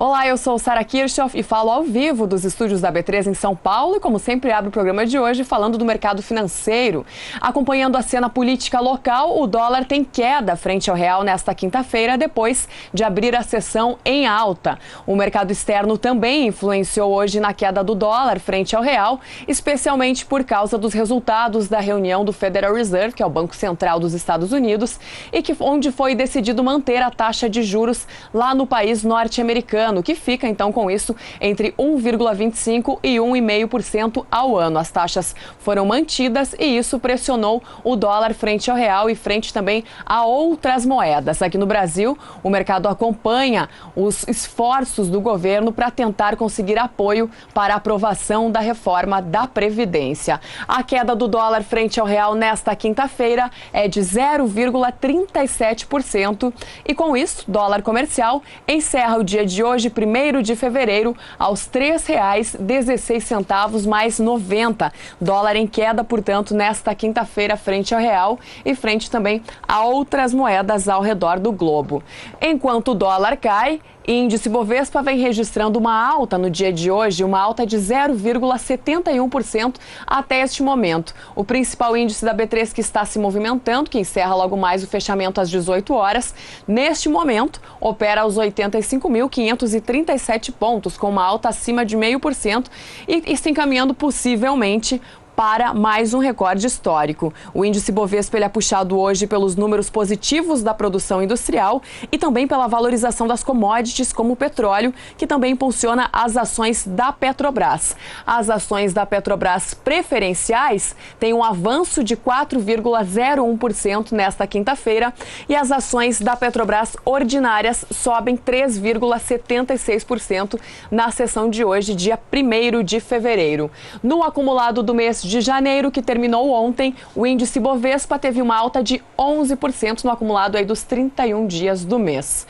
Olá, eu sou Sara Kirchhoff e falo ao vivo dos estúdios da B3 em São Paulo e, como sempre, abro o programa de hoje falando do mercado financeiro. Acompanhando a cena política local, o dólar tem queda frente ao real nesta quinta-feira, depois de abrir a sessão em alta. O mercado externo também influenciou hoje na queda do dólar frente ao real, especialmente por causa dos resultados da reunião do Federal Reserve, que é o Banco Central dos Estados Unidos, e onde foi decidido manter a taxa de juros lá no país norte-americano, que fica, então, com isso, entre 1,25% e 1,5% ao ano. As taxas foram mantidas e isso pressionou o dólar frente ao real e frente também a outras moedas. Aqui no Brasil, o mercado acompanha os esforços do governo para tentar conseguir apoio para a aprovação da reforma da Previdência. A queda do dólar frente ao real nesta quinta-feira é de 0,37% e, com isso, dólar comercial encerra o dia de hoje, 1º de fevereiro, aos R$ 3,16 mais 90. Dólar em queda, portanto, nesta quinta-feira frente ao real e frente também a outras moedas ao redor do globo. Enquanto o dólar cai, índice Bovespa vem registrando uma alta no dia de hoje, uma alta de 0,71% até este momento. O principal índice da B3 que está se movimentando, que encerra logo mais o fechamento às 18 horas, neste momento opera aos 85.537 pontos, com uma alta acima de 0,5% e se encaminhando possivelmente para mais um recorde histórico. O índice Bovespa ele é puxado hoje pelos números positivos da produção industrial e também pela valorização das commodities como o petróleo, que também impulsiona as ações da Petrobras. As ações da Petrobras preferenciais têm um avanço de 4,01% nesta quinta-feira e as ações da Petrobras ordinárias sobem 3,76% na sessão de hoje, dia 1º de fevereiro. No acumulado do mês de janeiro, que terminou ontem, o índice Bovespa teve uma alta de 11% no acumulado aí dos 31 dias do mês.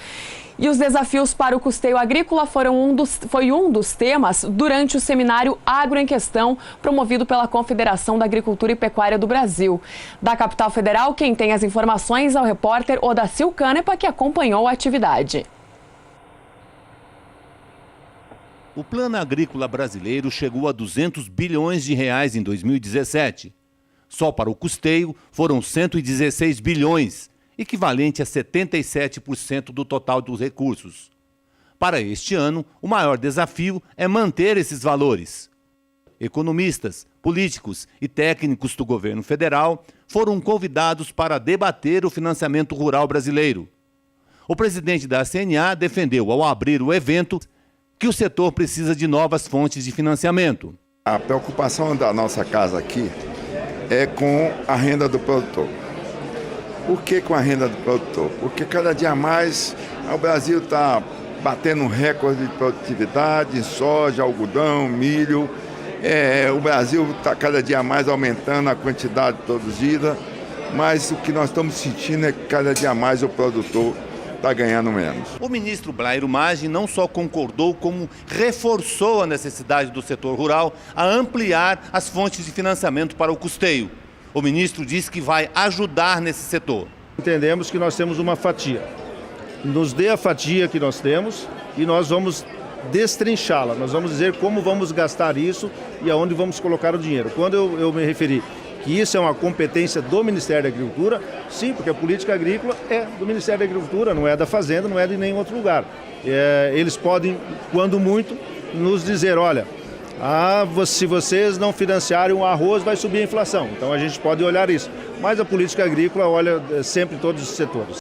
E os desafios para o custeio agrícola foi um dos temas durante o seminário Agro em Questão, promovido pela Confederação da Agricultura e Pecuária do Brasil. Da capital federal, quem tem as informações é o repórter Odacil Canepa, que acompanhou a atividade. O Plano Agrícola Brasileiro chegou a 200 bilhões de reais em 2017. Só para o custeio foram 116 bilhões, equivalente a 77% do total dos recursos. Para este ano, o maior desafio é manter esses valores. Economistas, políticos e técnicos do governo federal foram convidados para debater o financiamento rural brasileiro. O presidente da CNA defendeu, ao abrir o evento, que o setor precisa de novas fontes de financiamento. A preocupação da nossa casa aqui é com a renda do produtor. Por que com a renda do produtor? Porque cada dia mais o Brasil está batendo um recorde de produtividade em soja, algodão, milho. O Brasil está cada dia mais aumentando a quantidade produzida, mas o que nós estamos sentindo é que cada dia mais o produtor está ganhando menos. O ministro Blairo Maggi não só concordou, como reforçou a necessidade do setor rural a ampliar as fontes de financiamento para o custeio. O ministro disse que vai ajudar nesse setor. Entendemos que nós temos uma fatia. Nos dê a fatia que nós temos e nós vamos destrinchá-la. Nós vamos dizer como vamos gastar isso e aonde vamos colocar o dinheiro. Quando eu me referi que isso é uma competência do Ministério da Agricultura, sim, porque a política agrícola é do Ministério da Agricultura, não é da Fazenda, não é de nenhum outro lugar. Eles podem, quando muito, nos dizer, olha, se vocês não financiarem o arroz, vai subir a inflação. Então a gente pode olhar isso. Mas a política agrícola olha sempre todos os setores.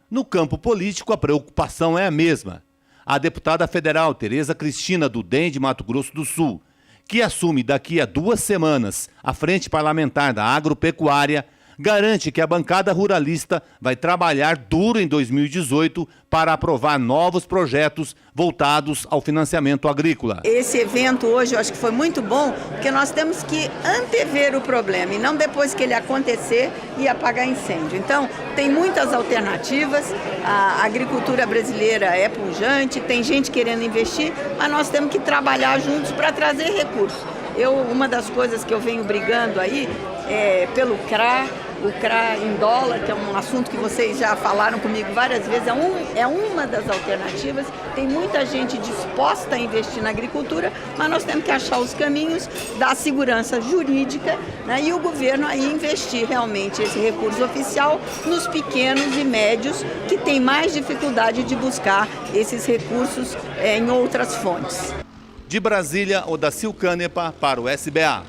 No campo político, a preocupação é a mesma. A deputada federal Tereza Cristina, do DEM de Mato Grosso do Sul, que assume daqui a 2 semanas a Frente Parlamentar da Agropecuária, garante que a bancada ruralista vai trabalhar duro em 2018 para aprovar novos projetos voltados ao financiamento agrícola. Esse evento hoje eu acho que foi muito bom, porque nós temos que antever o problema e não depois que ele acontecer e apagar incêndio. Então, tem muitas alternativas, a agricultura brasileira é pujante, tem gente querendo investir, mas nós temos que trabalhar juntos para trazer recursos. Uma das coisas que eu venho brigando aí é pelo CRA, o CRA em dólar, que é um assunto que vocês já falaram comigo várias vezes, é uma das alternativas. Tem muita gente disposta a investir na agricultura, mas nós temos que achar os caminhos da segurança jurídica, né, e o governo aí investir realmente esse recurso oficial nos pequenos e médios que têm mais dificuldade de buscar esses recursos em outras fontes. De Brasília, Odacil Canepa para o SBA.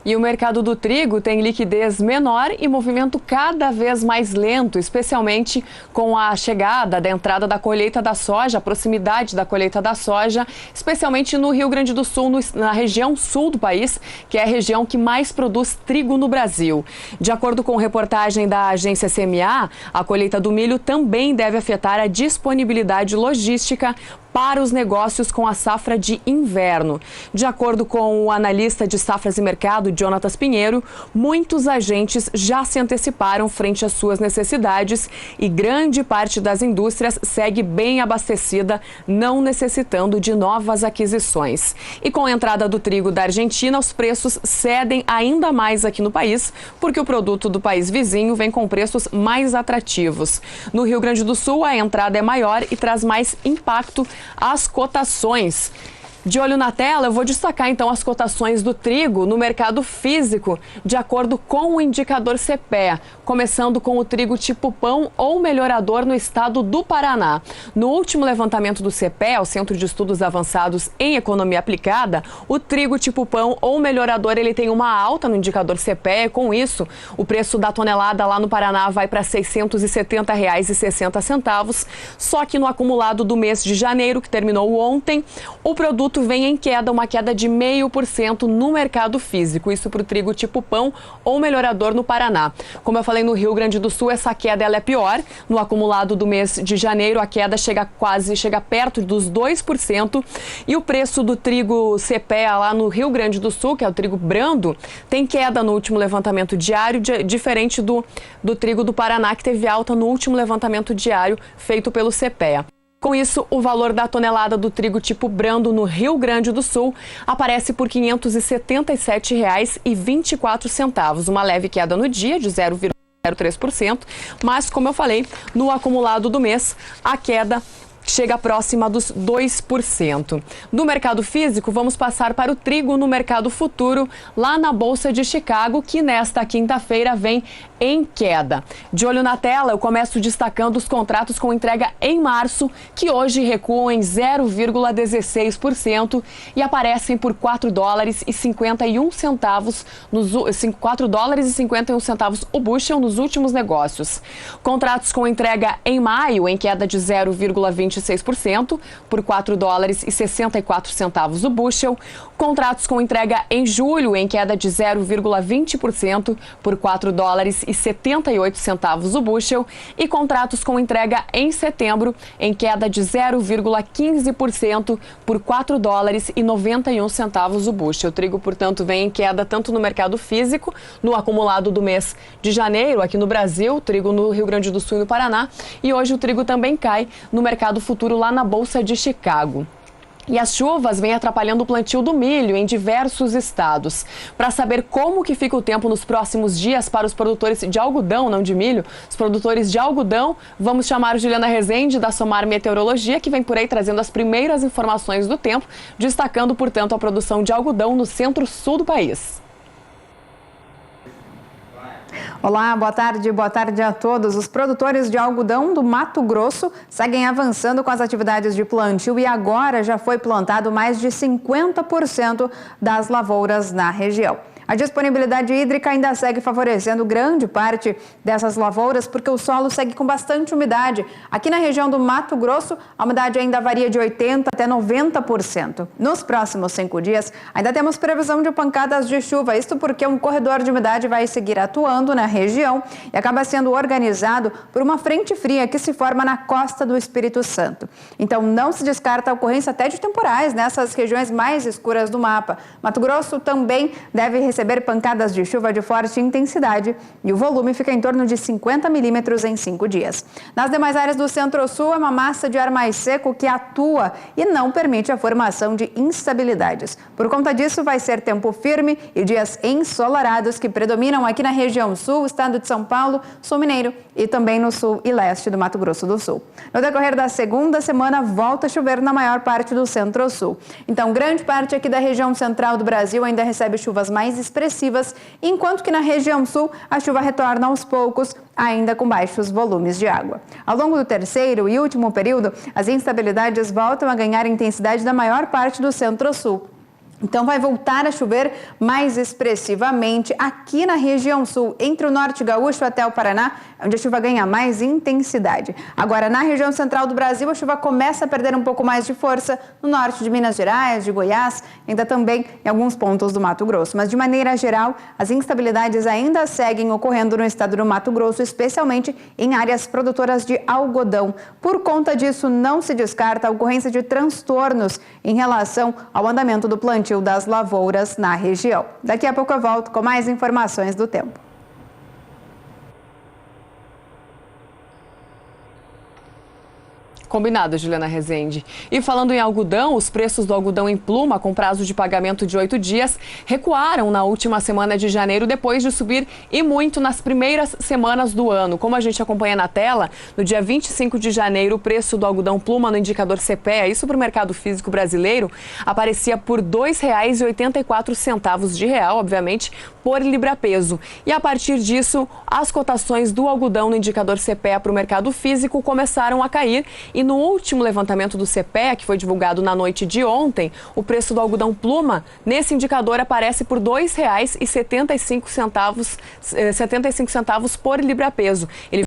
E o mercado do trigo tem liquidez menor e movimento cada vez mais lento, especialmente com a chegada da entrada da colheita da soja, a proximidade da colheita da soja, especialmente no Rio Grande do Sul, na região sul do país, que é a região que mais produz trigo no Brasil. De acordo com reportagem da agência CMA, a colheita do milho também deve afetar a disponibilidade logística para os negócios com a safra de inverno. De acordo com o analista de safras e mercado, Jonatas Pinheiro, muitos agentes já se anteciparam frente às suas necessidades e grande parte das indústrias segue bem abastecida, não necessitando de novas aquisições. E com a entrada do trigo da Argentina, os preços cedem ainda mais aqui no país, porque o produto do país vizinho vem com preços mais atrativos. No Rio Grande do Sul, a entrada é maior e traz mais impacto às cotações. De olho na tela, eu vou destacar então as cotações do trigo no mercado físico, de acordo com o indicador CPEA, começando com o trigo tipo pão ou melhorador no estado do Paraná. No último levantamento do CPEA, o Centro de Estudos Avançados em Economia Aplicada, o trigo tipo pão ou melhorador ele tem uma alta no indicador CPEA e com isso o preço da tonelada lá no Paraná vai para R$ 670,60, só que no acumulado do mês de janeiro, que terminou ontem, o produto vem em queda, uma queda de 0,5% no mercado físico, isso para o trigo tipo pão ou melhorador no Paraná. Como eu falei, no Rio Grande do Sul, essa queda ela é pior. No acumulado do mês de janeiro, a queda chega perto dos 2%. E o preço do trigo CPEA lá no Rio Grande do Sul, que é o trigo brando, tem queda no último levantamento diário, diferente do trigo do Paraná, que teve alta no último levantamento diário feito pelo CPEA. Com isso, o valor da tonelada do trigo tipo brando no Rio Grande do Sul aparece por R$ 577,24, uma leve queda no dia de 0,03%, mas, como eu falei, no acumulado do mês, a queda chega próxima dos 2%. Do mercado físico, vamos passar para o trigo no mercado futuro, lá na Bolsa de Chicago, que nesta quinta-feira vem em queda. De olho na tela, eu começo destacando os contratos com entrega em março, que hoje recuam em 0,16% e aparecem por $4,51 o bushel nos últimos negócios. Contratos com entrega em maio, em queda de 0,26% por $4,64 o bushel. Contratos com entrega em julho, em queda de 0,20% por $4,78 o bushel. E contratos com entrega em setembro, em queda de 0,15% por $4,91 o bushel. O trigo, portanto, vem em queda tanto no mercado físico, no acumulado do mês de janeiro, aqui no Brasil, trigo no Rio Grande do Sul e no Paraná. E hoje o trigo também cai no mercado futuro lá na Bolsa de Chicago. E as chuvas vêm atrapalhando o plantio do milho em diversos estados. Para saber como que fica o tempo nos próximos dias para os produtores de algodão, não de milho, os produtores de algodão, vamos chamar Juliana Rezende, da Somar Meteorologia, que vem por aí trazendo as primeiras informações do tempo, destacando, portanto, a produção de algodão no centro-sul do país. Olá, boa tarde a todos. Os produtores de algodão do Mato Grosso seguem avançando com as atividades de plantio e agora já foi plantado mais de 50% das lavouras na região. A disponibilidade hídrica ainda segue favorecendo grande parte dessas lavouras porque o solo segue com bastante umidade. Aqui na região do Mato Grosso, a umidade ainda varia de 80% até 90%. Nos próximos 5 dias, ainda temos previsão de pancadas de chuva. Isto porque um corredor de umidade vai seguir atuando na região e acaba sendo organizado por uma frente fria que se forma na costa do Espírito Santo. Então, não se descarta a ocorrência até de temporais nessas regiões mais escuras do mapa. Mato Grosso também deve receber receber pancadas de chuva de forte intensidade e o volume fica em torno de 50 milímetros em 5 dias. Nas demais áreas do Centro-Sul, é uma massa de ar mais seco que atua e não permite a formação de instabilidades. Por conta disso, vai ser tempo firme e dias ensolarados que predominam aqui na região sul, estado de São Paulo, sul mineiro e também no sul e leste do Mato Grosso do Sul. No decorrer da segunda semana, volta a chover na maior parte do Centro-Sul. Então, grande parte aqui da região central do Brasil ainda recebe chuvas mais expressivas, enquanto que na região sul a chuva retorna aos poucos, ainda com baixos volumes de água. Ao longo do terceiro e último período, as instabilidades voltam a ganhar intensidade na maior parte do Centro-Sul. Então vai voltar a chover mais expressivamente aqui na região sul, entre o norte gaúcho até o Paraná, onde a chuva ganha mais intensidade. Agora, na região central do Brasil, a chuva começa a perder um pouco mais de força no norte de Minas Gerais, de Goiás, ainda também em alguns pontos do Mato Grosso. Mas, de maneira geral, as instabilidades ainda seguem ocorrendo no estado do Mato Grosso, especialmente em áreas produtoras de algodão. Por conta disso, não se descarta a ocorrência de transtornos em relação ao andamento do plantio das lavouras na região. Daqui a pouco eu volto com mais informações do tempo. Combinado, Juliana Rezende. E falando em algodão, os preços do algodão em pluma com prazo de pagamento de 8 dias recuaram na última semana de janeiro, depois de subir e muito nas primeiras semanas do ano. Como a gente acompanha na tela, no dia 25 de janeiro, o preço do algodão pluma no indicador CPEA, isso para o mercado físico brasileiro, aparecia por R$ 2,84 de real, obviamente, por libra-peso. E a partir disso, as cotações do algodão no indicador CPEA para o mercado físico começaram a cair. E no último levantamento do CPEA, que foi divulgado na noite de ontem, o preço do algodão pluma nesse indicador aparece por R$ 2,75 por libra-peso. Ele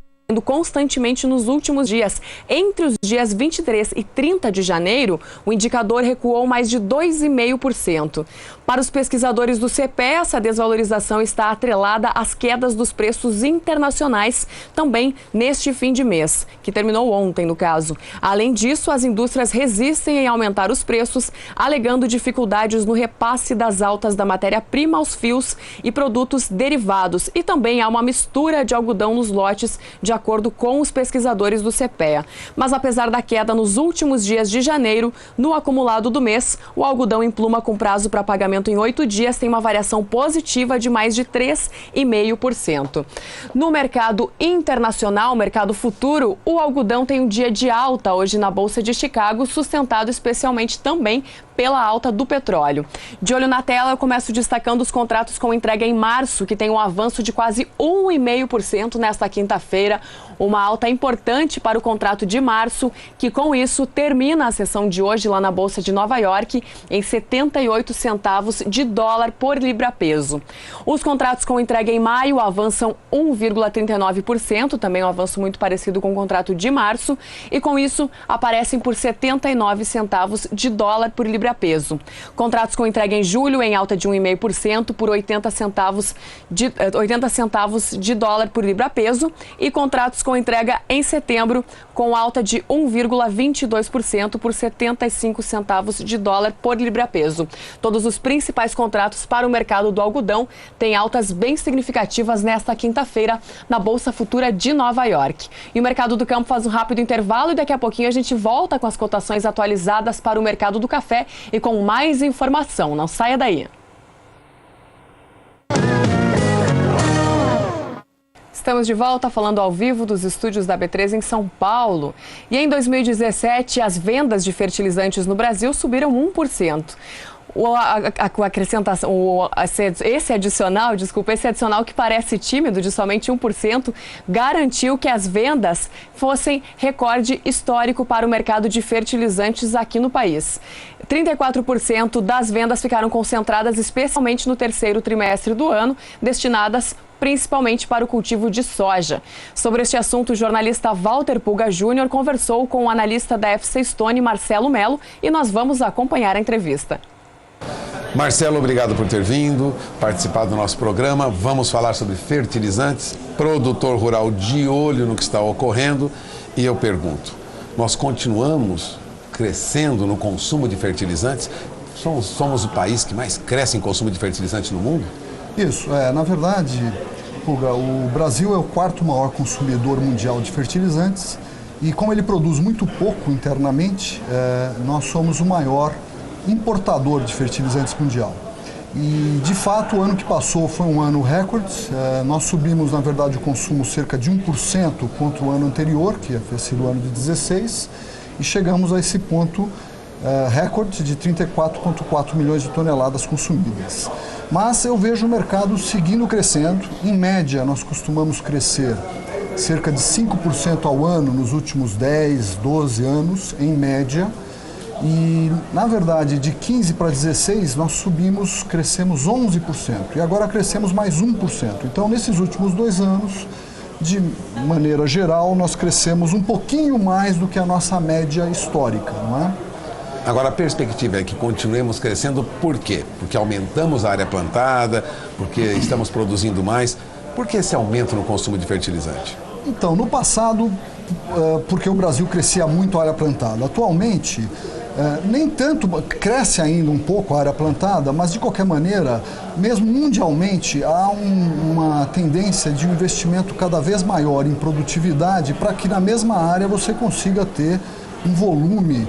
constantemente nos últimos dias. Entre os dias 23 e 30 de janeiro, o indicador recuou mais de 2,5%. Para os pesquisadores do CPEA, essa desvalorização está atrelada às quedas dos preços internacionais também neste fim de mês, que terminou ontem, no caso. Além disso, as indústrias resistem em aumentar os preços, alegando dificuldades no repasse das altas da matéria-prima aos fios e produtos derivados. E também há uma mistura de algodão nos lotes, de acordo com os pesquisadores do CPEA. Mas apesar da queda nos últimos dias de janeiro, no acumulado do mês, o algodão em pluma com prazo para pagamento em 8 dias tem uma variação positiva de mais de 3,5%. No mercado internacional, mercado futuro, o algodão tem um dia de alta hoje na Bolsa de Chicago, sustentado especialmente também pela alta do petróleo. De olho na tela, eu começo destacando os contratos com entrega em março, que tem um avanço de quase 1,5% nesta quinta-feira. Uma alta importante para o contrato de março, que com isso termina a sessão de hoje lá na Bolsa de Nova York em 78 centavos de dólar por libra-peso. Os contratos com entrega em maio avançam 1,39%, também um avanço muito parecido com o contrato de março, e com isso aparecem por 79 centavos de dólar por libra-peso. Contratos com entrega em julho em alta de 1,5% por 80 centavos de dólar por libra-peso, e contratos com entrega em setembro com alta de 1,22% por 75 centavos de dólar por libra-peso. Todos os principais contratos para o mercado do algodão têm altas bem significativas nesta quinta-feira na Bolsa Futura de Nova York. E o mercado do campo faz um rápido intervalo e daqui a pouquinho a gente volta com as cotações atualizadas para o mercado do café e com mais informação. Não saia daí. Estamos de volta falando ao vivo dos estúdios da B3 em São Paulo. E em 2017, as vendas de fertilizantes no Brasil subiram 1%. Esse adicional que parece tímido, de somente 1%, garantiu que as vendas fossem recorde histórico para o mercado de fertilizantes aqui no país. 34% das vendas ficaram concentradas especialmente no terceiro trimestre do ano, destinadas principalmente para o cultivo de soja. Sobre este assunto, o jornalista Walter Pulga Júnior conversou com o analista da FC Stone, Marcelo Melo, e nós vamos acompanhar a entrevista. Marcelo, obrigado por ter vindo, participar do nosso programa. Vamos falar sobre fertilizantes, produtor rural de olho no que está ocorrendo. E eu pergunto, nós continuamos crescendo no consumo de fertilizantes? Somos o país que mais cresce em consumo de fertilizantes no mundo? Isso, na verdade, Puga, o Brasil é o quarto maior consumidor mundial de fertilizantes e como ele produz muito pouco internamente, nós somos o maior importador de fertilizantes mundial. E, de fato, o ano que passou foi um ano recorde. Nós subimos, na verdade, o consumo cerca de 1% contra o ano anterior, que havia sido o ano de 16, e chegamos a esse ponto recorde de 34,4 milhões de toneladas consumidas. Mas eu vejo o mercado seguindo crescendo. Em média, nós costumamos crescer cerca de 5% ao ano nos últimos 10, 12 anos, em média. E, na verdade, de 15 para 16, nós crescemos 11%. E agora crescemos mais 1%. Então, nesses últimos 2 anos, de maneira geral, nós crescemos um pouquinho mais do que a nossa média histórica, não é? Agora, a perspectiva é que continuemos crescendo por quê? Porque aumentamos a área plantada, porque estamos produzindo mais. Por que esse aumento no consumo de fertilizante? Então, no passado, porque o Brasil crescia muito a área plantada. Atualmente, nem tanto, cresce ainda um pouco a área plantada, mas de qualquer maneira, mesmo mundialmente, há uma tendência de um investimento cada vez maior em produtividade para que na mesma área você consiga ter um volume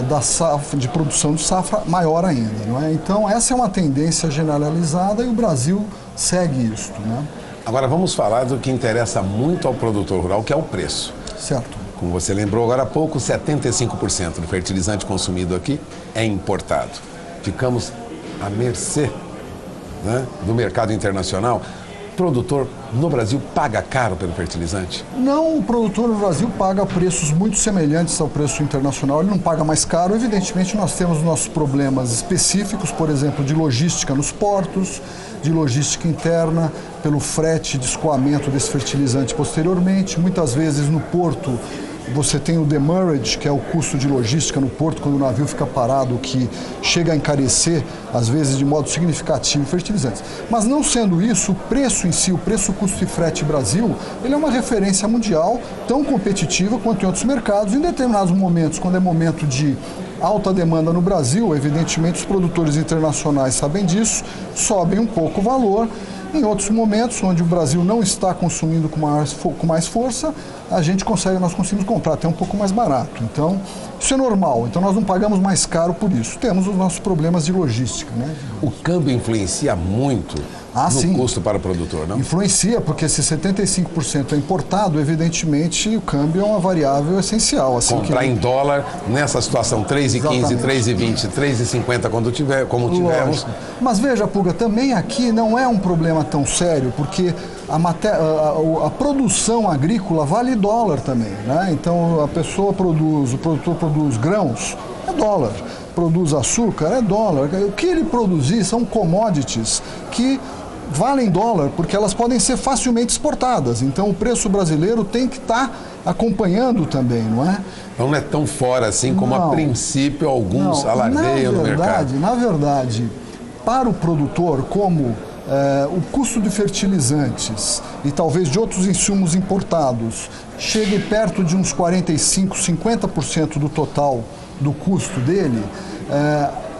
da safra, de produção de safra maior ainda, não é? Então essa é uma tendência generalizada e o Brasil segue isso, né? Agora vamos falar do que interessa muito ao produtor rural, que é o preço. Certo. Como você lembrou agora há pouco, 75% do fertilizante consumido aqui é importado. Ficamos à mercê, né, do mercado internacional. O produtor no Brasil paga caro pelo fertilizante? Não, o produtor no Brasil paga preços muito semelhantes ao preço internacional, ele não paga mais caro. Evidentemente nós temos nossos problemas específicos, por exemplo, de logística nos portos, de logística interna, pelo frete de escoamento desse fertilizante posteriormente. Muitas vezes no porto você tem o demurrage, que é o custo de logística no porto quando o navio fica parado, que chega a encarecer, às vezes de modo significativo, fertilizantes. Mas não sendo isso, o preço em si, o preço custo e frete Brasil, ele é uma referência mundial tão competitiva quanto em outros mercados. Em determinados momentos, quando é momento de alta demanda no Brasil, evidentemente os produtores internacionais sabem disso, sobem um pouco o valor. Em outros momentos, onde o Brasil não está consumindo com mais força, nós conseguimos comprar até um pouco mais barato. Então, isso é normal. Então, nós não pagamos mais caro por isso. Temos os nossos problemas de logística, né? O câmbio influencia muito no custo para o produtor, não? Influencia, porque se 75% é importado, evidentemente o câmbio é uma variável essencial. Assim, comprar em dólar, nessa situação, 3,15, 3,20, 3,50 como tivemos. Mas veja, Puga, também aqui não é um problema tão sério, porque a produção agrícola vale dólar também, né? Então o produtor produz grãos, é dólar. Produz açúcar, é dólar. O que ele produzir são commodities que valem dólar, porque elas podem ser facilmente exportadas. Então o preço brasileiro tem que estar acompanhando também, não é? Não é tão fora assim como a princípio alguns alarmeiam no mercado. Na verdade, para o produtor, como o custo de fertilizantes e talvez de outros insumos importados chegue perto de uns 45%, 50% do total do custo dele,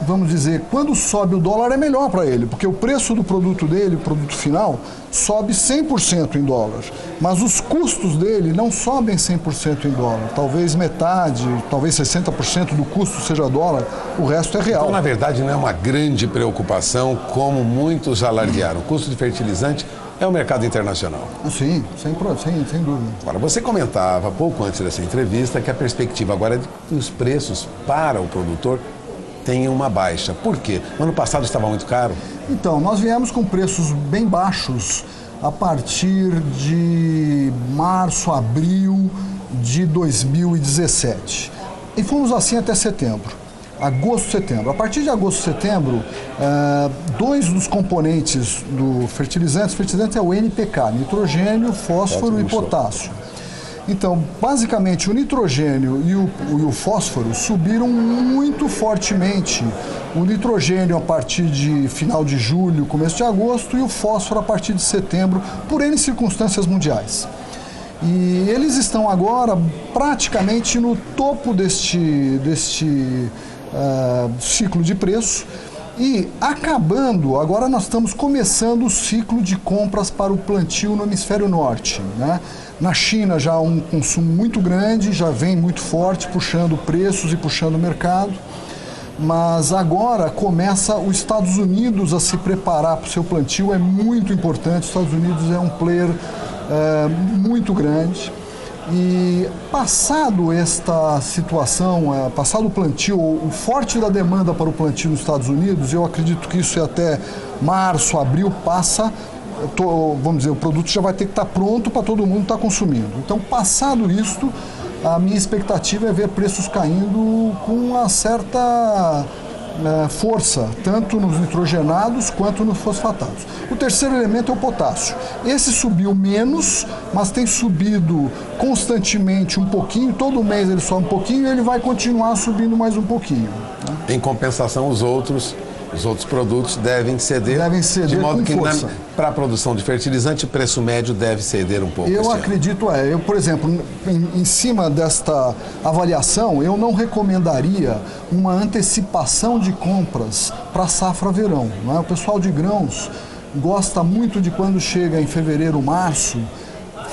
vamos dizer, quando sobe o dólar é melhor para ele, porque o preço do produto dele, o produto final, sobe 100% em dólar, mas os custos dele não sobem 100% em dólar, talvez metade, talvez 60% do custo seja dólar, o resto é real. Então, na verdade, não é uma grande preocupação, como muitos alardearam. O custo de fertilizante é o mercado internacional. Sim, sem dúvida. Agora, você comentava pouco antes dessa entrevista que a perspectiva agora é de que os preços para o produtor tenham uma baixa. Por quê? No ano passado estava muito caro? Então, nós viemos com preços bem baixos a partir de março, abril de 2017. E fomos assim até setembro. Agosto, setembro. A partir de agosto, setembro, dois dos componentes do fertilizante é o NPK, nitrogênio, fósforo e potássio. Então, basicamente, o nitrogênio e o fósforo subiram muito fortemente. O nitrogênio a partir de final de julho, começo de agosto, e o fósforo a partir de setembro, por N circunstâncias mundiais. E eles estão agora praticamente no topo deste ciclo de preço. E acabando, agora nós estamos começando o ciclo de compras para o plantio no hemisfério norte, né? Na China já há um consumo muito grande, já vem muito forte, puxando preços e puxando o mercado. Mas agora começa os Estados Unidos a se preparar para o seu plantio, é muito importante. Os Estados Unidos é um player muito grande. E passado esta situação, passado o plantio, o forte da demanda para o plantio nos Estados Unidos, eu acredito que isso é até março, abril, passa, vamos dizer, o produto já vai ter que estar pronto para todo mundo estar consumindo. Então, passado isto, a minha expectativa é ver preços caindo com uma certa força, tanto nos nitrogenados quanto nos fosfatados. O terceiro elemento é o potássio. Esse subiu menos, mas tem subido constantemente um pouquinho, todo mês ele sobe um pouquinho e ele vai continuar subindo mais um pouquinho. Né? Em compensação, os outros produtos devem ceder de modo que para a produção de fertilizante o preço médio deve ceder um pouco. Eu acredito, por exemplo, em cima desta avaliação, eu não recomendaria uma antecipação de compras para a safra verão. Não é? O pessoal de grãos gosta muito de quando chega em fevereiro, março,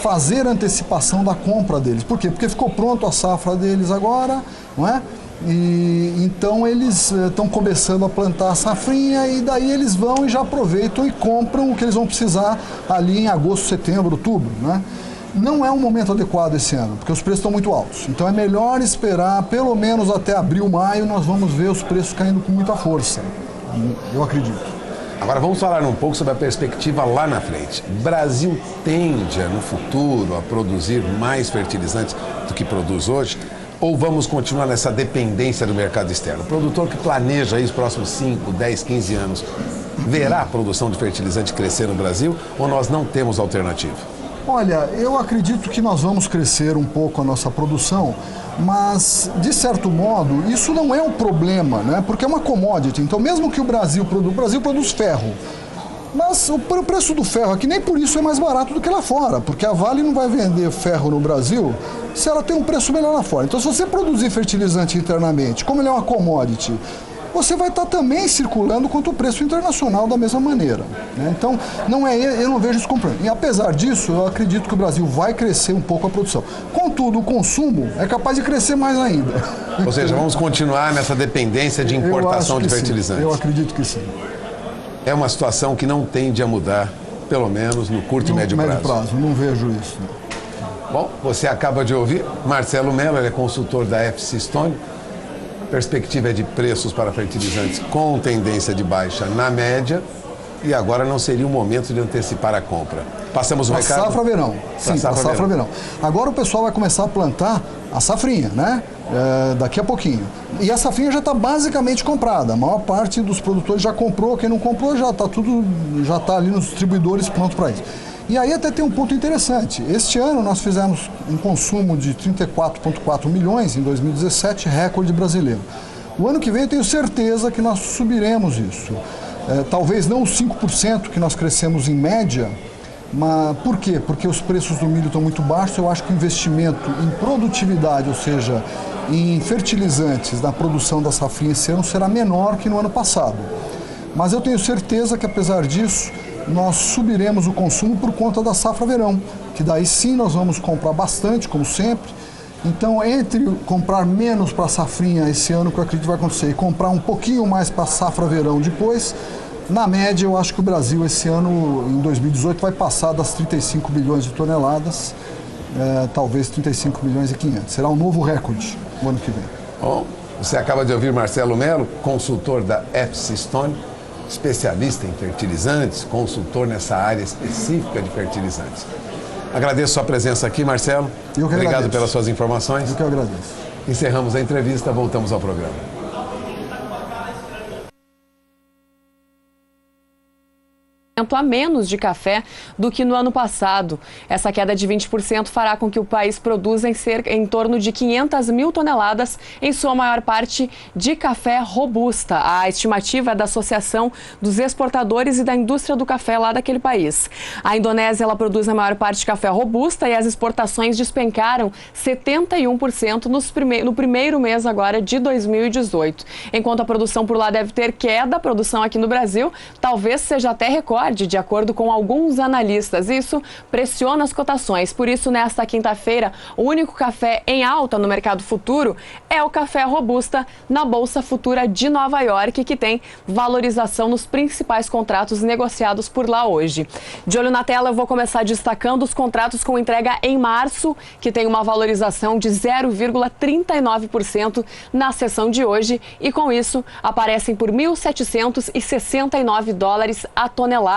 fazer antecipação da compra deles. Por quê? Porque ficou pronto a safra deles agora, não é? E então eles estão começando a plantar a safrinha e daí eles vão e já aproveitam e compram o que eles vão precisar ali em agosto, setembro, outubro, né? Não é um momento adequado esse ano, porque os preços estão muito altos. Então é melhor esperar pelo menos até abril, maio, nós vamos ver os preços caindo com muita força, eu acredito. Agora vamos falar um pouco sobre a perspectiva lá na frente. O Brasil tende, no futuro, a produzir mais fertilizantes do que produz hoje? Ou vamos continuar nessa dependência do mercado externo? O produtor que planeja aí os próximos 5, 10, 15 anos, verá a produção de fertilizante crescer no Brasil ou nós não temos alternativa? Olha, eu acredito que nós vamos crescer um pouco a nossa produção, mas, de certo modo, isso não é um problema, né? Porque é uma commodity. Então, mesmo que o Brasil produz ferro, mas o preço do ferro aqui nem por isso é mais barato do que lá fora, porque a Vale não vai vender ferro no Brasil se ela tem um preço melhor lá fora. Então, se você produzir fertilizante internamente, como ele é uma commodity, você vai estar também circulando contra o preço internacional da mesma maneira, né? Então, eu não vejo isso como problema. E apesar disso, eu acredito que o Brasil vai crescer um pouco a produção. Contudo, o consumo é capaz de crescer mais ainda. Ou seja, vamos continuar nessa dependência de importação de fertilizantes. Sim. Eu acredito que sim. É uma situação que não tende a mudar, pelo menos no curto e médio prazo. Não vejo isso. Bom, você acaba de ouvir Marcelo Mello, ele é consultor da FC Stone. Perspectiva é de preços para fertilizantes com tendência de baixa na média e agora não seria o momento de antecipar a compra. Passamos o recado? Safra verão. Sim, safra verão. Agora o pessoal vai começar a plantar a safrinha, né? Daqui a pouquinho. E a safrinha já está basicamente comprada. A maior parte dos produtores já comprou, quem não comprou já está ali nos distribuidores pronto para isso. E aí até tem um ponto interessante. Este ano nós fizemos um consumo de 34,4 milhões em 2017, recorde brasileiro. O ano que vem eu tenho certeza que nós subiremos isso. Talvez não os 5% que nós crescemos em média, mas por quê? Porque os preços do milho estão muito baixos. Eu acho que o investimento em produtividade, ou seja, em fertilizantes na produção da safrinha esse ano será menor que no ano passado. Mas eu tenho certeza que apesar disso, nós subiremos o consumo por conta da safra verão, que daí sim nós vamos comprar bastante, como sempre. Então, entre comprar menos para a safrinha esse ano, que eu acredito que vai acontecer, e comprar um pouquinho mais para a safra verão depois, na média eu acho que o Brasil esse ano, em 2018, vai passar das 35 bilhões de toneladas, talvez 35 bilhões e 500. Será um novo recorde no ano que vem. Bom, você acaba de ouvir Marcelo Mello, consultor da FC Stone, especialista em fertilizantes, consultor nessa área específica de fertilizantes. Agradeço sua presença aqui, Marcelo. Obrigado pelas suas informações. Eu que agradeço. Encerramos a entrevista, voltamos ao programa. a menos de café do que no ano passado. Essa queda de 20% fará com que o país produza em torno de 500 mil toneladas, em sua maior parte de café robusta. A estimativa é da Associação dos Exportadores e da Indústria do Café lá daquele país. A Indonésia ela produz a maior parte de café robusta e as exportações despencaram 71% no primeiro mês agora de 2018. Enquanto a produção por lá deve ter queda, a produção aqui no Brasil talvez seja até recorde, de acordo com alguns analistas. Isso pressiona as cotações. Por isso, nesta quinta-feira, o único café em alta no mercado futuro é o café robusta na Bolsa Futura de Nova York, que tem valorização nos principais contratos negociados por lá hoje. De olho na tela, eu vou começar destacando os contratos com entrega em março, que tem uma valorização de 0,39% na sessão de hoje e, com isso, aparecem por $1.769 a tonelada.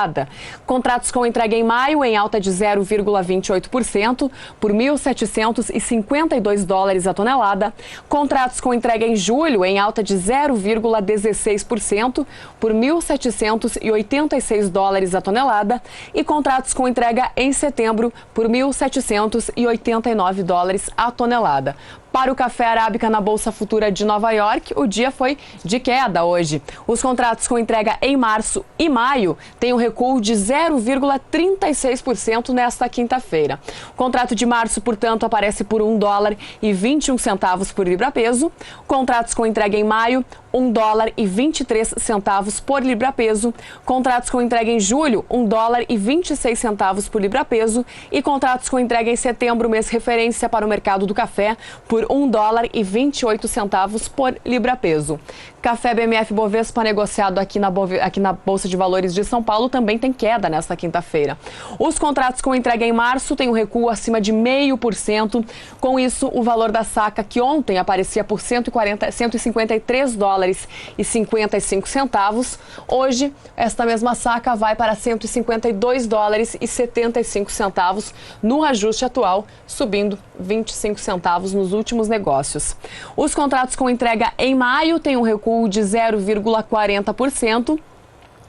Contratos com entrega em maio em alta de 0,28% por $1.752 a tonelada. Contratos com entrega em julho em alta de 0,16% por $1.786 a tonelada. E contratos com entrega em setembro por $1.789 a tonelada. Para o café arábica na Bolsa Futura de Nova York, o dia foi de queda hoje. Os contratos com entrega em março e maio têm um recuo de 0,36% nesta quinta-feira. O contrato de março, portanto, aparece por $1,21 por libra-peso. Contratos com entrega em maio, $1,23 por libra-peso. Contratos com entrega em julho, $1,26 por libra-peso. E contratos com entrega em setembro, mês referência para o mercado do café, por $1,28 por libra-peso. Café BMF Bovespa negociado aqui na Bolsa de Valores de São Paulo também tem queda nesta quinta-feira. Os contratos com entrega em março têm um recuo acima de 0,5%. Com isso, o valor da saca, que ontem aparecia por $153,55, hoje esta mesma saca vai para $152,75 no ajuste atual, subindo 25 centavos nos últimos negócios. Os contratos com entrega em maio têm um recuo de 0,40%.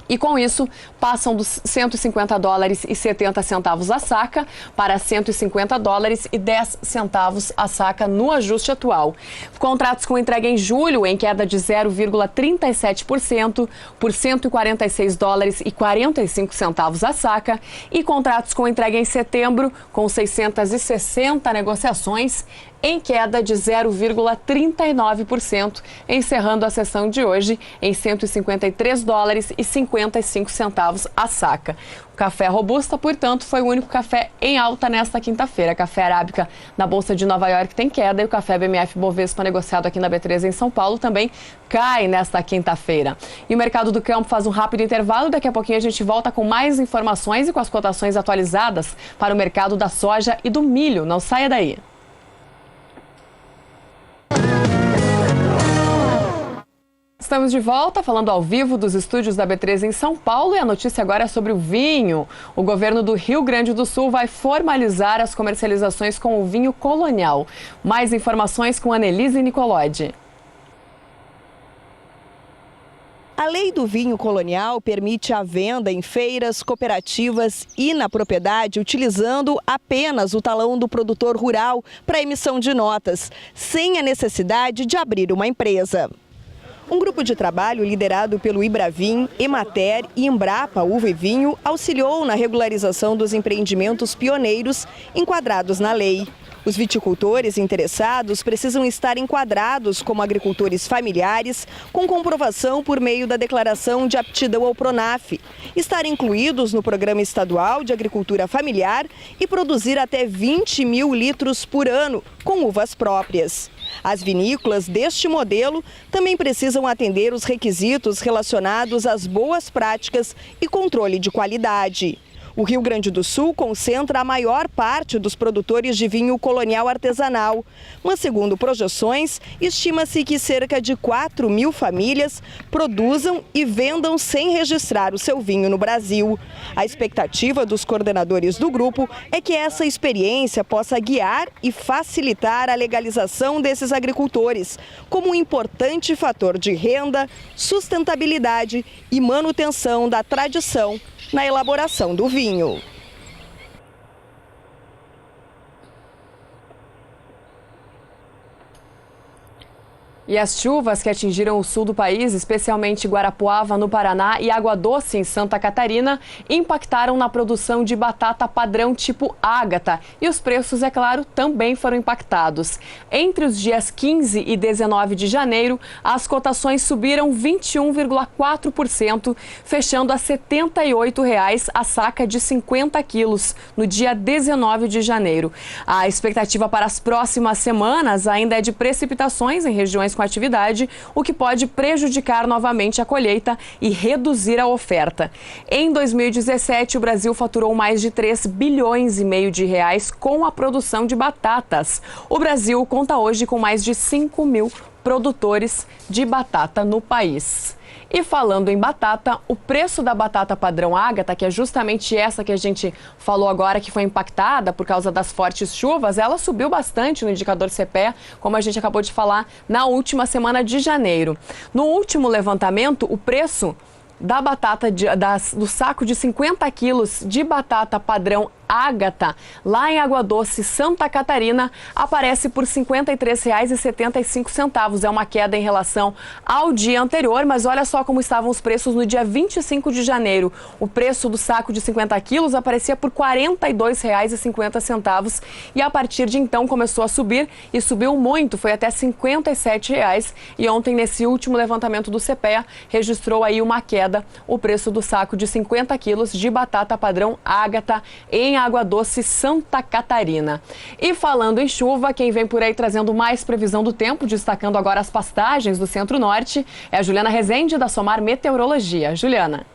E com isso, passam dos $150,70 a saca para $150,10 a saca no ajuste atual. Contratos com entrega em julho em queda de 0,37% por $146,45 a saca. E contratos com entrega em setembro com 660 negociações em queda de 0,39%, encerrando a sessão de hoje em $153,55 a saca. O café robusta, portanto, foi o único café em alta nesta quinta-feira. Café arábica na Bolsa de Nova York tem queda e o café BMF Bovespa negociado aqui na B3 em São Paulo também cai nesta quinta-feira. E o mercado do campo faz um rápido intervalo. Daqui a pouquinho a gente volta com mais informações e com as cotações atualizadas para o mercado da soja e do milho. Não saia daí. Estamos de volta, falando ao vivo dos estúdios da B3 em São Paulo, e a notícia agora é sobre o vinho. O governo do Rio Grande do Sul vai formalizar as comercializações com o vinho colonial. Mais informações com Annelise Nicolodi. A lei do vinho colonial permite a venda em feiras, cooperativas e na propriedade, utilizando apenas o talão do produtor rural para emissão de notas, sem a necessidade de abrir uma empresa. Um grupo de trabalho liderado pelo Ibravin, Emater e Embrapa Uva e Vinho auxiliou na regularização dos empreendimentos pioneiros enquadrados na lei. Os viticultores interessados precisam estar enquadrados como agricultores familiares, com comprovação por meio da declaração de aptidão ao PRONAF, estar incluídos no Programa Estadual de Agricultura Familiar e produzir até 20 mil litros por ano com uvas próprias. As vinícolas deste modelo também precisam atender os requisitos relacionados às boas práticas e controle de qualidade. O Rio Grande do Sul concentra a maior parte dos produtores de vinho colonial artesanal, mas segundo projeções, estima-se que cerca de 4 mil famílias produzam e vendam sem registrar o seu vinho no Brasil. A expectativa dos coordenadores do grupo é que essa experiência possa guiar e facilitar a legalização desses agricultores, como um importante fator de renda, sustentabilidade e manutenção da tradição na elaboração do vinho. E as chuvas que atingiram o sul do país, especialmente Guarapuava, no Paraná, e Água Doce, em Santa Catarina, impactaram na produção de batata padrão tipo Ágata. E os preços, é claro, também foram impactados. Entre os dias 15 e 19 de janeiro, as cotações subiram 21,4%, fechando a R$ 78,00 a saca de 50 quilos, no dia 19 de janeiro. A expectativa para as próximas semanas ainda é de precipitações em regiões com atividade, o que pode prejudicar novamente a colheita e reduzir a oferta. Em 2017, o Brasil faturou mais de 3,5 bilhões de reais com a produção de batatas. O Brasil conta hoje com mais de 5 mil produtores de batata no país. E falando em batata, o preço da batata padrão Ágata, que é justamente essa que a gente falou agora, que foi impactada por causa das fortes chuvas, ela subiu bastante no indicador CPEA, como a gente acabou de falar, na última semana de janeiro. No último levantamento, o preço da batata, do saco de 50 quilos de batata padrão Ágata, lá em Água Doce, Santa Catarina, aparece por R$ 53,75. É uma queda em relação ao dia anterior, mas olha só como estavam os preços no dia 25 de janeiro. O preço do saco de 50 quilos aparecia por R$ 42,50 e a partir de então começou a subir e subiu muito, foi até R$ 57,00. E ontem, nesse último levantamento do CPEA, registrou aí uma queda, o preço do saco de 50 quilos de batata padrão Ágata em Água Doce, Santa Catarina. E falando em chuva, quem vem por aí trazendo mais previsão do tempo, destacando agora as pastagens do Centro-Norte, é a Juliana Rezende, da Somar Meteorologia. Juliana.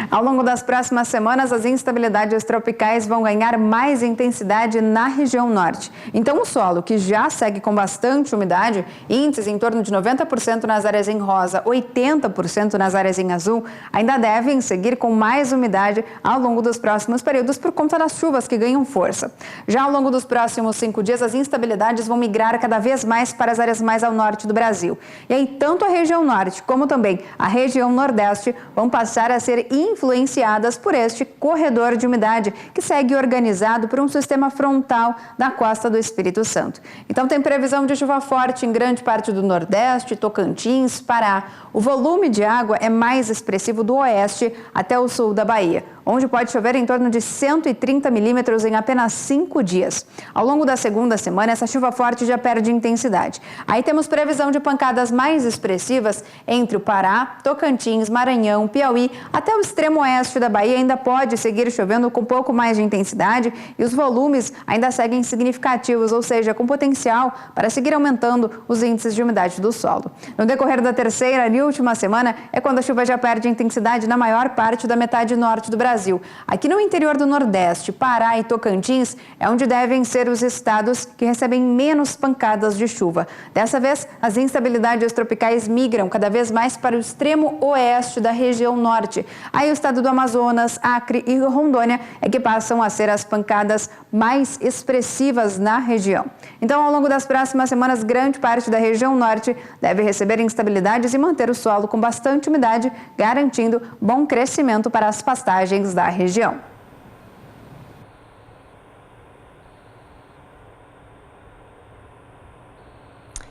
Ao longo das próximas semanas, as instabilidades tropicais vão ganhar mais intensidade na região norte. Então, o solo, que já segue com bastante umidade, índices em torno de 90% nas áreas em rosa, 80% nas áreas em azul, ainda devem seguir com mais umidade ao longo dos próximos períodos por conta das chuvas que ganham força. Já ao longo dos próximos 5 dias, as instabilidades vão migrar cada vez mais para as áreas mais ao norte do Brasil. E aí, tanto a região norte como também a região nordeste vão passar a ser influenciadas por este corredor de umidade que segue organizado por um sistema frontal da costa do Espírito Santo. Então tem previsão de chuva forte em grande parte do Nordeste, Tocantins, Pará. O volume de água é mais expressivo do oeste até o sul da Bahia, onde pode chover em torno de 130 milímetros em apenas 5 dias. Ao longo da segunda semana, essa chuva forte já perde intensidade. Aí temos previsão de pancadas mais expressivas entre o Pará, Tocantins, Maranhão, Piauí, até o extremo oeste da Bahia ainda pode seguir chovendo com um pouco mais de intensidade e os volumes ainda seguem significativos, ou seja, com potencial para seguir aumentando os índices de umidade do solo. No decorrer da terceira e última semana é quando a chuva já perde intensidade na maior parte da metade norte do Brasil. Aqui no interior do Nordeste, Pará e Tocantins é onde devem ser os estados que recebem menos pancadas de chuva. Dessa vez, as instabilidades tropicais migram cada vez mais para o extremo oeste da região norte. Aí o estado do Amazonas, Acre e Rondônia é que passam a ser as pancadas mais expressivas na região. Então, ao longo das próximas semanas, grande parte da região norte deve receber instabilidades e manter o solo com bastante umidade, garantindo bom crescimento para as pastagens da região.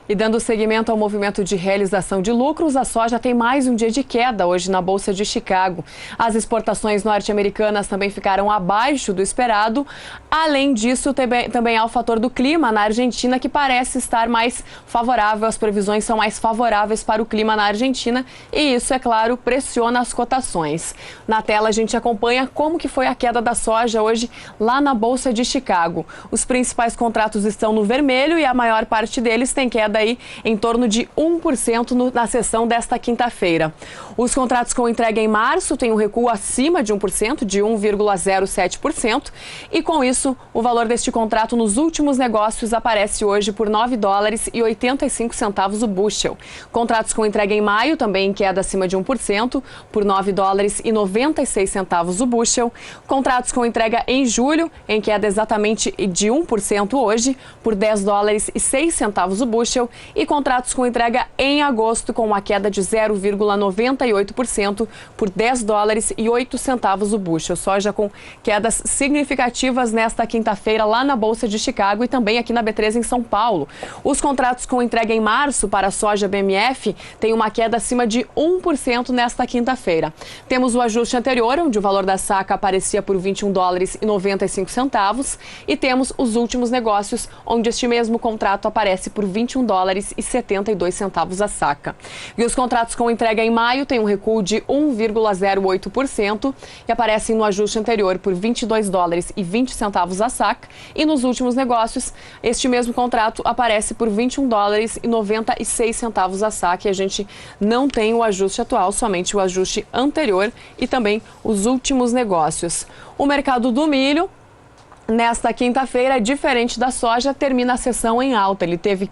E dando seguimento ao movimento de realização de lucros, a soja tem mais um dia de queda hoje na Bolsa de Chicago. As exportações norte-americanas também ficaram abaixo do esperado. Além disso, também há o fator do clima na Argentina, que parece estar mais favorável. As previsões são mais favoráveis para o clima na Argentina e isso, é claro, pressiona as cotações. Na tela a gente acompanha como que foi a queda da soja hoje lá na Bolsa de Chicago. Os principais contratos estão no vermelho e a maior parte deles tem queda aí em torno de 1% na sessão desta quinta-feira. Os contratos com entrega em março têm um recuo acima de 1%, de 1,07%, e com isso o valor deste contrato nos últimos negócios aparece hoje por $9,85 o bushel. Contratos com entrega em maio também em queda acima de 1%, por $9,96 o bushel. Contratos com entrega em julho em queda exatamente de 1% hoje, por $10,06 o bushel. bushel e contratos com entrega em agosto com uma queda de 0,98% por $10,08 o bushel. Soja com quedas significativas nesta quinta-feira lá na Bolsa de Chicago e também aqui na B3 em São Paulo. Os contratos com entrega em março para a soja BMF têm uma queda acima de 1% nesta quinta-feira. Temos o ajuste anterior, onde o valor da saca aparecia por $21,95 e temos os últimos negócios, onde este mesmo contrato aparece por $21,72 a saca. E os contratos com entrega em maio têm um recuo de 1,08% e aparecem no ajuste anterior por $22,20 a saca. E nos últimos negócios, este mesmo contrato aparece por $21,96 a saca. E a gente não tem o ajuste atual, somente o ajuste anterior e também os últimos negócios. O mercado do milho, nesta quinta-feira, diferente da soja, termina a sessão em alta. Ele teve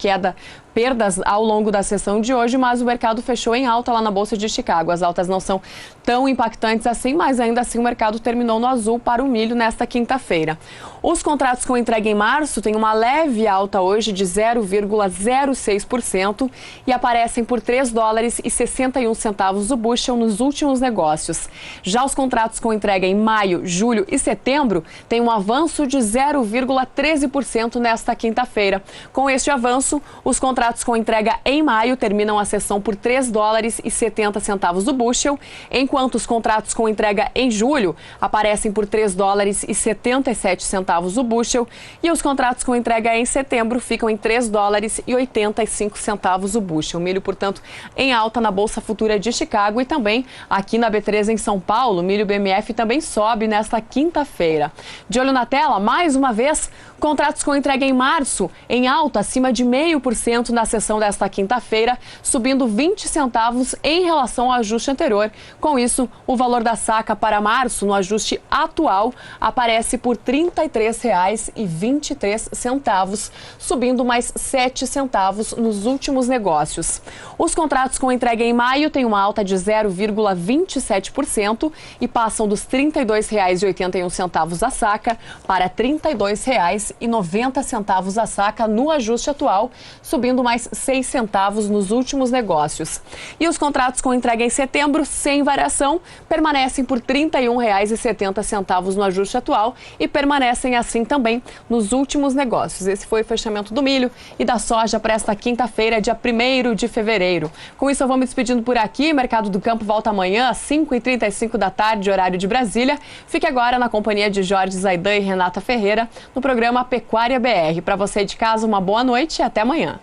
perdas ao longo da sessão de hoje, mas o mercado fechou em alta lá na Bolsa de Chicago. As altas não são tão impactantes assim, mas ainda assim o mercado terminou no azul para o milho nesta quinta-feira. Os contratos com entrega em março têm uma leve alta hoje de 0,06% e aparecem por $3,61 o bushel nos últimos negócios. Já os contratos com entrega em maio, julho e setembro têm um avanço de 0,13% nesta quinta-feira. Com este avanço, os contratos com entrega em maio terminam a sessão por $3,70 o bushel, enquanto os contratos com entrega em julho aparecem por $3,77 o bushel e os contratos com entrega em setembro ficam em $3,85 o bushel. O milho, portanto, em alta na Bolsa Futura de Chicago e também aqui na B3 em São Paulo. O milho BMF também sobe nesta quinta-feira. De olho na tela, mais uma vez, contratos com entrega em março em alta acima de 0,5% na sessão desta quinta-feira, subindo 20 centavos em relação ao ajuste anterior. Com isso, o valor da saca para março, no ajuste atual, aparece por R$33,23, subindo mais 7 centavos nos últimos negócios. Os contratos com entrega em maio têm uma alta de 0,27% e passam dos R$32,81 a saca para R$32,90 a saca no ajuste atual, subindo mais 6 centavos nos últimos negócios. E os contratos com entrega em setembro, sem variação, permanecem por R$31,70 no ajuste atual e permanecem assim também nos últimos negócios. Esse foi o fechamento do milho e da soja para esta quinta-feira, dia 1º de fevereiro. Com isso, eu vou me despedindo por aqui. Mercado do Campo volta amanhã às 5h35 da tarde, horário de Brasília. Fique agora na companhia de Jorge Zaidan e Renata Ferreira no programa Pecuária BR. Para você de casa, uma boa noite e até amanhã.